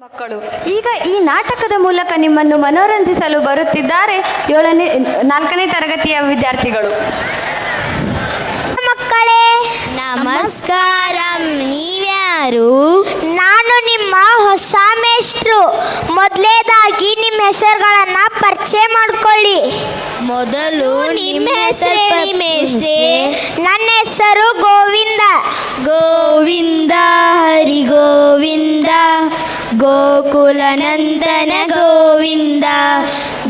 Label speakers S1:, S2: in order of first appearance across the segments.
S1: ಮಕ್ಕಳು ಈಗ ಈ ನಾಟಕದ ಮೂಲಕ ನಿಮ್ಮನ್ನು ಮನೋರಂಜಿಸಲು ಬರುತ್ತಿದ್ದಾರೆ 4ನೇ ತರಗತಿಯ ವಿದ್ಯಾರ್ಥಿಗಳು.
S2: ಮಕ್ಕಳೇ
S3: ನಮಸ್ಕಾರ. ನೀವ್ಯಾರು?
S2: ನಾನು ನಿಮ್ಮ ಹೊಸ ಮೇಷ್ಟ್ರು. ಮೊದಲೇದಾಗಿ ನಿಮ್ಮ ಹೆಸರುಗಳನ್ನ ಪರಿಚಯ ಮಾಡ್ಕೊಳ್ಳಿ.
S3: ಮೊದಲು ನಿಮ್ಮ ಹೆಸರೇಳಿ ಮೇಷ್ಟ್ರೆ?
S2: ನನ್ನ ಹೆಸರು ಗೋವಿಂದ.
S3: ಗೋವಿಂದ ಹರಿ ಗೋವಿಂದ, ಗೋಕುಲ ನಂದನ ಗೋವಿಂದ.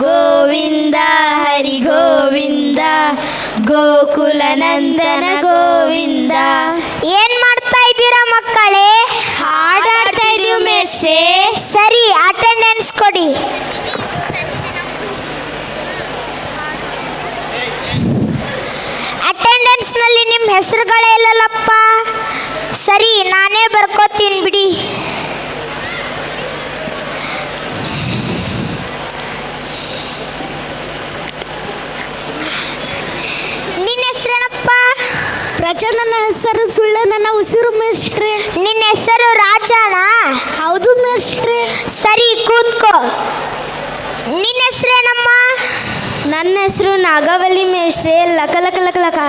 S3: ಗೋವಿಂದ ಹರಿ ಗೋವಿಂದ, ಗೋಕುಲ ನಂದನ ಗೋವಿಂದ.
S2: ಏನ್ ಮಾಡ್ತಾ ಇದ್ದೀರಾ ಮಕ್ಕಳೇ?
S3: ಹಾಡಾಡ್ತಾ ಇದೀವಿ ಮೇಷ್ಟ್ರೆ.
S2: ಸರಿ, ಅಟೆಂಡೆನ್ಸ್ ಕೊಡಿ. ಅಟೆಂಡೆನ್ಸ್ ನಲ್ಲಿ ನಿಮ್ಮ ಹೆಸರುಗಳೇ ಇಲ್ಲಲ್ಲಪ್ಪ. ಸರಿ, ನಾನೇ ಬರ್ಕೋತೀನಿ ಬಿಡಿ. ನಿನ್ನ ಹೆಸರೇನಪ್ಪ?
S3: ಪ್ರಜಾ. ನನ್ನ ಹೆಸರು ಸುಳ್ಳ. ನನ್ನ ಉಸಿರು ಮೇಷ್ಟ್ರೆ.
S2: ನಿನ್ನ ಹೆಸರು ರಾಜಾನ?
S3: ಹೌದು ಮೇಷ್ಟ್ರೆ.
S2: ಸರಿ, ಕೂತ್ಕೋ. ನಿನ್ನ ಹೆಸರೇನಮ್ಮ?
S3: ನನ್ನ ಹೆಸರು ನಾಗವಲ್ಲಿ ಮೇಷ್ಟ್ರೆ. ಲಕ ಲಕ ಲಕ ಲಕ.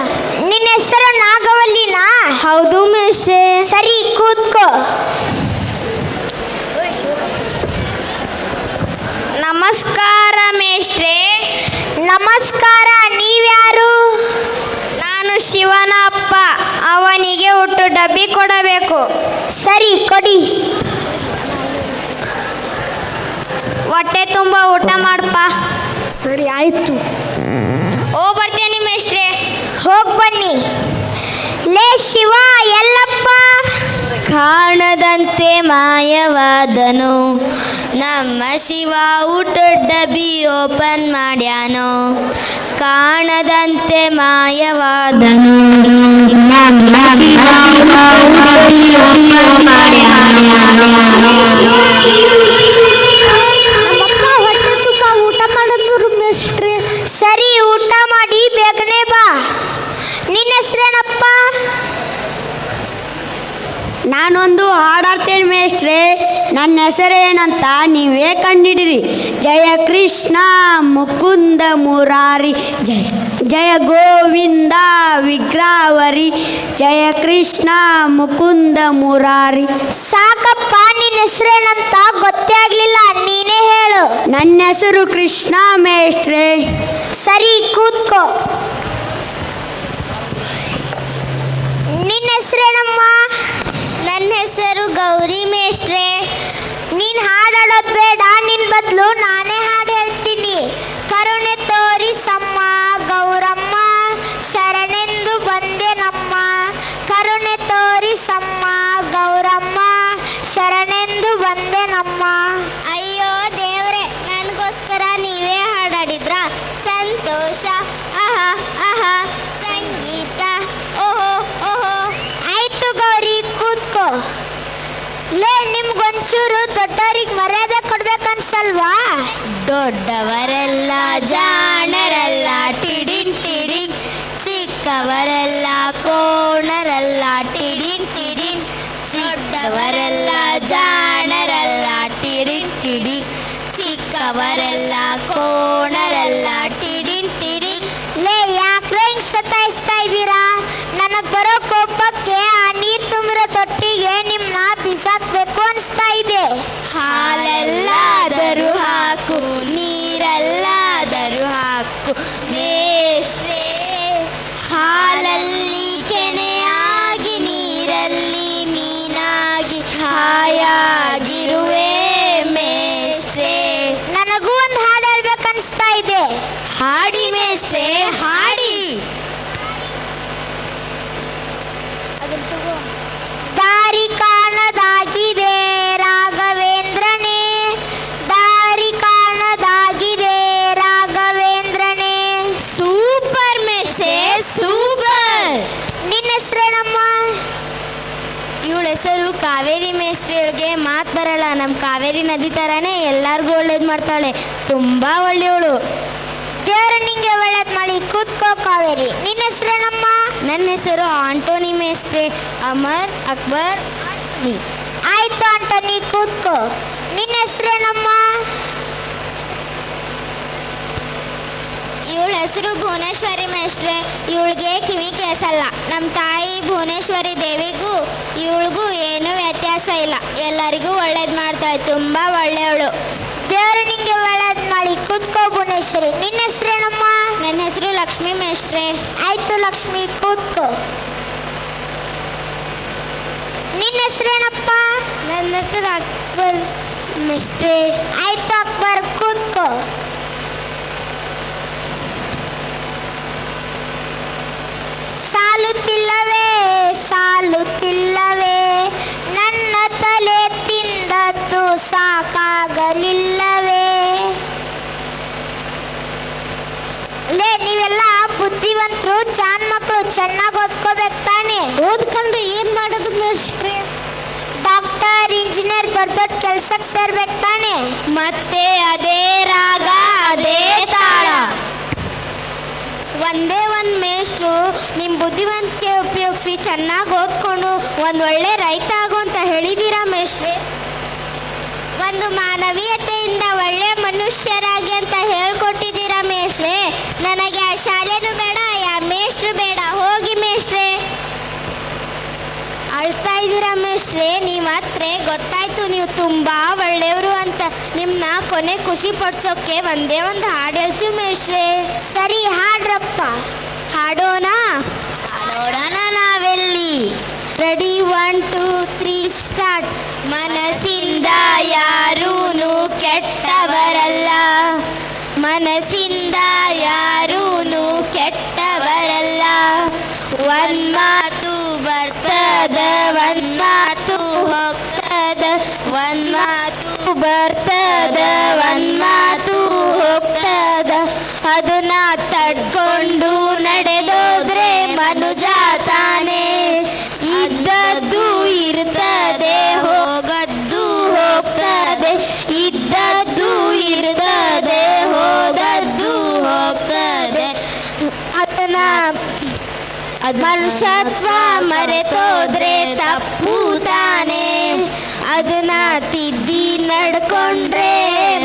S2: ನಿನ್ನ ಹೆಸರು ನಾಗವಲ್ಲಿನಾ?
S3: ಹೌದು ಮೇಷ್ಟ್ರೆ.
S2: ಸರಿ, ಕೂತ್ಕೋ.
S3: ನಮಸ್ಕಾರ ಮೇಷ್ಟ್ರೆ.
S2: ನಮಸ್ಕಾರ. ನೀವ್ಯಾರು?
S3: ನಾನು ಶಿವನ ಅಪ್ಪ. ಅವನಿಗೆ ಹುಟ್ಟು ಡಬ್ಬಿ ಕೊಡಬೇಕು.
S2: ಸರಿ, ಕೊಡಿ.
S3: ಹೊಟ್ಟೆ ತುಂಬ ಊಟ ಮಾಡಪ್ಪ.
S2: ಸರಿ, ಆಯ್ತು.
S3: ಬರ್ತೇನೆ ಮೇಷ್ಟ್ರೆ.
S2: ಹೋಗ್ ಬನ್ನಿ. ಲೇ ಶಿವ, ಎಲ್ಲಪ್ಪ?
S3: ಕಾಣದಂತೆ ಮಾಯವಾದನು ನಮ್ಮ ಶಿವ. ಊಟ ಡಬ್ಬಿ ಓಪನ್ ಮಾಡ್ಯಾನೋ. ಕಾಣದಂತೆ ಮಾಯವಾದನು ನಮ್ಮ ಶಿವ. ಊಟ ಡಬ್ಬಿ ಓಪನ್ ಮಾಡ್ಯಾನೋ.
S2: ನಮ್ಮಪ್ಪ ಹೊಟ್ಟೆ ತುಂಬ ಊಟ ಮಾಡಿದ್ರು ಮೇಷ್ಟ್ರೆ. ಸರಿ, ಊಟ ಮಾಡಿ ಬೇಗನೆ ಬಾ. ನಿನ್ನ ಹೆಸರೇನಪ್ಪ?
S1: ನಾನೊಂದು ಹಾಡಾಡ್ತೇನೆ ಮೇಷ್ಟ್ರೆ. ನನ್ನ ಹೆಸರೇನಂತ ನೀವೇ ಕಂಡಿಡಿರಿ. ಜಯ ಕೃಷ್ಣ ಮುಕುಂದ ಮುರಾರಿ, ಜಯ ಜಯ ಗೋವಿಂದ ವಿಗ್ರಹವರಿ, ಜಯ ಕೃಷ್ಣ ಮುಕುಂದ ಮುರಾರಿ.
S2: ಸಾಕಪ್ಪ, ನಿನ್ನ ಹೆಸರೇನಂತ ಗೊತ್ತೇ ಆಗ್ಲಿಲ್ಲ, ನೀನೇ ಹೇಳು.
S1: ನನ್ನ ಹೆಸರು ಕೃಷ್ಣ ಮೇಷ್ಟ್ರೆ.
S2: ಸರಿ, ಕೂತ್ಕೋ. ನಿನ್ನ ಹೆಸರೇನಮ್ಮ?
S3: ನನ್ನ ಹೆಸರು ಗೌರಿ ಮೇಷ್ಟ್ರೆ.
S2: ನೀನ್ ಹಾಡಾಡೋದು ಬೇಡ, ನಿನ್ ಬದಲು ನಾನೇ ಹಾಡು ಹೇಳ್ತೀನಿ. ಕರುಣೆ ತೋರಿಸಮ್ಮ ಗೌರಮ್ಮ, ಶರಣೆಂದು ಬಂದೆ ನಮ್ಮ. ಕರುಣೆ ತೋರಿಸಮ್ಮ ಗೌರಮ್ಮ, ಶರಣೆಂದು ಬಂದೆ ನಮ್ಮ.
S3: ಅಯ್ಯೋ ದೇವ್ರೆ, ನನಗೋಸ್ಕರ ನೀವೇ ಹಾಡಾಡಿದ್ರ? ಸಂತೋಷ. ಆಹಾ ಆಹಾ. ಸಂಗೀತ. ಓಹೋ ಓಹೋ.
S2: ಆಯ್ತು ಗೌರಿ, ಕೂತ್ಕೋ. ಲೇ, ನಿಮ್ಗೊಂಚೂರು ದೊಡ್ಡವ್ರಿಗೆ ಮರ್ಯಾದೆ ಕೊಡ್ಬೇಕನ್ಸಲ್ವಾ?
S3: ದೊಡ್ಡವರೆಲ್ಲ ಜಾಣರಲ್ಲ, ಟಿಡಿನ್ ಟಿಡಿನ್. ಚಿಕ್ಕವರೆಲ್ಲ ಕೋಣರಲ್ಲ, ಟಿಡಿನ್ ಟಿಡಿನ್. ದೊಡ್ಡವರೆಲ್ಲ ಜಾಣರಲ್ಲ, ಟಿಡಿನ್ ಟಿಡಿನ್. ಚಿಕ್ಕವರೆಲ್ಲ ಕೋಣರಲ್ಲ, ಟಿಡಿನ್ ಟಿಡಿನ್.
S2: ಲೇ, ಯಾಕ್ರೆ ಹಿಂಗ್ ಸತಾಯಿಸ್ತಾ ಇದ್ದೀರಾ? ನನಗ್ ಬರೋ ಕೋಪಕ್ಕೆ ಆ ನೀರ್ ತುಂಬಿರೋ ತೊಟ್ಟಿಗೆ ನಿಮ್ನ ಬಿಸಾಕ್ಬೇಕು ಅನ್ಸ್ತಾ ಇದೆ.
S3: ಹಾಲೆಲ್ಲಾದರೂ ಹಾಕು, ನೀರೆಲ್ಲಾದರೂ ಹಾಕು ಮೇಷ್ಟ್ರೆ. ಹಾಲಲ್ಲಿ ಕೆನೆಯಾಗಿ, ನೀರಲ್ಲಿ ಮೀನಾಗಿ ಹಾಯಾಗಿರುವೆ ಮೇಷ್ಟ್ರೆ.
S2: ನನಗೂ ಒಂದು ಹಾಡು ಹೇಳ್ಬೇಕನ್ಸ್ತಾ ಇದೆ.
S3: ಹಾಡಿ ಮೇಷ್ಟ್ರೆ, ಹಾಡಿ.
S2: ದಾರಿ ಕಾಣದಾಗಿದೆ ರಾಘವೇಂದ್ರನೇ, ದಾರಿ ಕಾಣದಾಗಿದೆ ರಾಘವೇಂದ್ರನೇ.
S3: Super ಮೇಷ್ಟ್ರೆ, super.
S2: ನಿನ್ನ ಹೆಸರೇನಮ್ಮ?
S3: ಇವಳ ಹೆಸರು ಕಾವೇರಿ ಮೇಷ್ಟ್ರೆ. ಇವಳಿಗೆ ಮಾತು ಬರಲ್ಲ. ನಮ್ಮ ಕಾವೇರಿ ನದಿ ಥರನೇ ಎಲ್ಲರಿಗೂ ಒಳ್ಳೇದು ಮಾಡ್ತಾಳೆ. ತುಂಬ ಒಳ್ಳೆಯವಳು.
S2: ದೇವರು ನಿಂಗೆ ಒಳ್ಳೇದ್ ಮಾಡಿ. ಕೂತ್ಕೋ ಕಾವೇರಿ. ನಿನ್ನ ಹೆಸರೇನಮ್ಮ?
S3: ನನ್ನ ಹೆಸರು ಆಂಟೋನಿ ಮೇಷ್ಟ್ರೆ. ಅಮರ್ ಅಕ್ಬರ್.
S2: ಆಯ್ತು ಆಂಟೋನಿ, ಕೂತ್ಕೋ.
S3: ಹೆಸರು ಭುವನೇಶ್ವರಿ ಮೇಷ್ಟ್ರೆ. ಇವಳಿಗೆ ಕಿವಿ ಕೇಳಿಸಲ್ಲ. ನಮ್ಮ ತಾಯಿ ಭುವನೇಶ್ವರಿ ದೇವಿಗೂ ಇವಳಿಗೂ ಏನೂ ವ್ಯತ್ಯಾಸ ಇಲ್ಲ. ಎಲ್ಲರಿಗೂ ಒಳ್ಳೇದು ಮಾಡ್ತಾಳೆ. ತುಂಬ ಒಳ್ಳೆಯವಳು.
S2: ದೇವರು ನಿಂಗೆ ಒಳ್ಳೇದು ಮಾಡಿ. ಕೂತ್ಕೋ ಭುವನೇಶ್ವರಿ. ನಿನ್ನ ಹೆಸರೇನಮ್ಮ?
S3: ನನ್ನ ಹೆಸರು ಲಕ್ಷ್ಮೀ ಮೇಷ್ಟ್ರೆ.
S2: ಆಯ್ತು ಲಕ್ಷ್ಮಿ, ಕೂತ್ಕೋ. ನಿನ್ನ ಹೆಸರೇನಪ್ಪ?
S3: ನನ್ನ ಹೆಸರು ಅಕ್ಬರ್ ಮೇಷ್ಟ್ರೆ.
S2: ಆಯ್ತು ಅಕ್ಬರ್, ಕೂತ್ಕೋ. ಸಾಲುತ್ತಿಲ್ಲವೇ ಸಾಲುತ್ತಿಲ್ಲವೇ ನನ್ನ ತಲೆ ತಿಂದದ್ದು ಸಾಕಾಗಲಿಲ್ಲವೇ? ಲೇ, ನೀವೆಲ್ಲ ಬುದ್ಧಿವಂತರು, ಜಾನ್ ಮಕ್ಕಳು, ಚೆನ್ನಾಗಿ ಓದ್ಕೋಬೇಕು ತಾನೆ. ಓದ್ಕೊಂಡು ಏನ್ ಮಾಡೋದು ಮೇಷ್ಟ್ರೆ? ಡಾಕ್ಟರ್, ಇಂಜಿನಿಯರ್, ದೊಡ್ಡ ದೊಡ್ಡ ಕೆಲ್ಸಕ್ಕೆ ಸೇರ್ಬೇಕು ತಾನೆ.
S3: ಮತ್ತೆ ಅದೇ ರಾಗ ಅದೇ ತಾಳ.
S2: ಒಂದೇ ಒಂದು ಮೇಷ್ಟ್ರು ನಿಮ್ಮ ಬುದ್ಧಿವಂತಿಕೆ ಉಪಯೋಗಿಸಿ ಚೆನ್ನಾಗಿ ಓದ್ಕೊಂಡು ಒಂದು ಒಳ್ಳೆ ರೈತ ಆಗು ಅಂತ ಹೇಳಿದ್ದೀರಾ ಮೇಷ್ಟ್ರೆ? ಒಂದು ಮಾನವೀಯತೆಯಿಂದ ಒಳ್ಳೆ ಮನುಷ್ಯರಾಗಿ ಅಂತ ಹೇಳ್ಕೊಟ್ಟಿದ್ದೀರಾ ಮೇಷ್ಟ್ರೆ. ನನಗೆ ಆ ಶಾಲೆನೂ ಬೇಡ, ಯಾ ಮೇಷ್ಟ್ರು ಬೇಡ. ಹೋಗಿ ಮೇಷ್ಟ್ರೆ. ಅಳ್ತಾ ಇದ್ದೀರಾ ಮೇಷ್ಟ್ರೆ? ನೀವು ಹತ್ರ ಗೊತ್ತಾಯ್ತು ನೀವು ತುಂಬಾ ಒಳ್ಳೆಯವರು ಅಂತ. ನಿಮ್ಮನ್ನ ಕೊನೆ ಖುಷಿ ಪಡಿಸೋಕೆ ಒಂದೇ ಒಂದು ಹಾಡು ಹೇಳ್ತೀವಿ ಮೇಷ್ಟ್ರೆ. ಸರಿ, ಹಾಡ್ರಪ್ಪ. ಹಾಡೋಣ
S3: ಹಾಡೋಣ ನಾವೆಲ್ಲಿ.
S2: Ready, 1 2 3 start.
S3: ಮನಸ್ಸಿಂದ ಯಾರೂನು ಕೆಟ್ಟವರಲ್ಲ, ಮನಸ್ಸಿಂದ ಯಾರೂನು ಕೆಟ್ಟವರಲ್ಲ. ಒಂದ್ ಮಾತು ಬರ್ತದ, ಒಂದ್ ಮಾತು ಹೋಗ್ತದ, ಒಂದ್ ಮಾತು ಬರ್ತದ, ಒಂದ್ ಮಾತು ಹೋಗ್ತದ. ಅದನ್ನ ತಡ್ಕೊಂಡು ನಡೆದೋದ್ರೆ ಮನುಜ ತಾನೆ. ಇದ್ದದ್ದು ಇರ್ತದೆ, ಹೋಗದ್ದು ಹೋಗ್ತದೆ. ಇದ್ದದ್ದು ಇರ್ತದೆ, ಹೋಗದ್ದು ಹೋಗ್ತದೆ.
S2: ಅದನ್ನ
S3: ಮನುಷ್ಯತ್ವ ಮರೆತೋದ್ರೆ ತಪ್ಪು ತಾನೆ. ಅದನ್ನ ತಿದ್ದಿ ನಡ್ಕೊಂಡ್ರೆ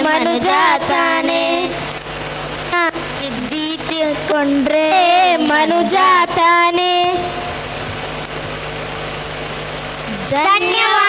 S3: ಮನುಜ ತಾನೆ. ತಿದ್ದಿ ತಿಳ್ಕೊಂಡ್ರೆ ಮನುಜ ತಾನೆ.
S2: ಧನ್ಯವಾದ.